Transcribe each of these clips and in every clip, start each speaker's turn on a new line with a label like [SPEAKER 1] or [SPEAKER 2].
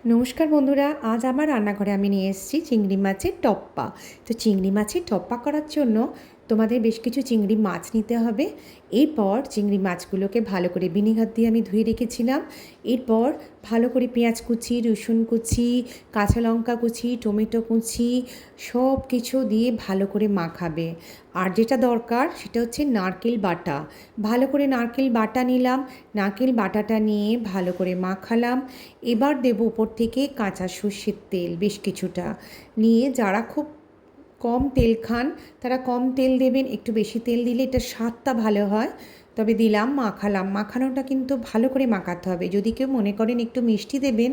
[SPEAKER 1] নমস্কার বন্ধুরা, আজ আমার রান্নাঘরে আমি নিয়ে এসেছি চিংড়ি মাছের টপ্পা। তো চিংড়ি মাছের টপ্পা করার জন্য তোমাদের বেশ কিছু চিংড়ি মাছ নিতে হবে। এরপর চিংড়ি মাছগুলোকে ভালো করে ভিনেগার দিয়ে আমি ধুয়ে রেখেছিলাম। এরপর ভালো করে পেঁয়াজ কুচি, রসুন কুচি, কাঁচা লঙ্কা কুচি, টমেটো কুচি সব কিছু দিয়ে ভালো করে মাখাবে। আর যেটা দরকার সেটা হচ্ছে নারকেল বাটা। ভালো করে নারকেল বাটা নিলাম, নারকেল বাটাটা নিয়ে ভালো করে মাখালাম। এবার দেব উপর থেকে কাঁচা সর্ষের তেল বেশ কিছুটা নিয়ে, যারা খুব কম তেল খান তারা কম তেল দেবেন, একটু বেশি তেল দিলে এটা স্বাদটা ভালো হয়। তবে দিলাম, মাখালাম। মাখানোটা কিন্তু ভালো করে মাখাতে হবে। যদি কেউ মনে করেন একটু মিষ্টি দেবেন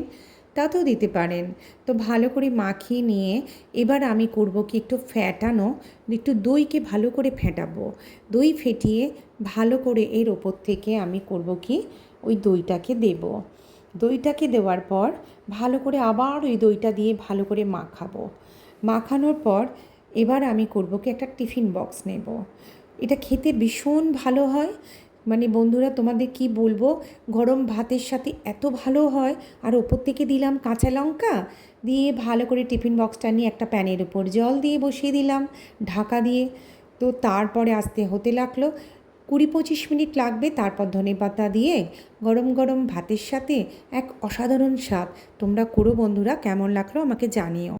[SPEAKER 1] তাতেও দিতে পারেন। তো ভালো করে মাখিয়ে নিয়ে এবার আমি করব কি, একটু ফ্যাটানো একটু দইকে ভালো করে ফেটাবো। দই ফেটিয়ে ভালো করে এর ওপর থেকে আমি করব কি, ওই দইটাকে দেব। দইটাকে দেওয়ার পর ভালো করে আবার ওই দইটা দিয়ে ভালো করে মাখাবো। মাখানোর পর এবার আমি করব কি, একটা টিফিন বক্স নেব। এটা খেতে ভীষণ ভালো হয়। মানে বন্ধুরা, তোমাদের কি বলবো, গরম ভাতের সাথে এত ভালো হয়। আর ওপর থেকে দিলাম কাঁচা লঙ্কা দিয়ে ভালো করে টিফিন বক্সটা নিয়ে একটা প্যানের উপর জল দিয়ে বসিয়ে দিলাম ঢাকা দিয়ে। তো তারপরে আস্তে হতে লাগলো, 20-25 মিনিট লাগবে। তারপর ধনেপাতা দিয়ে গরম গরম ভাতের সাথে এক অসাধারণ স্বাদ। তোমরা করো বন্ধুরা, কেমন লাগলো আমাকে জানিও।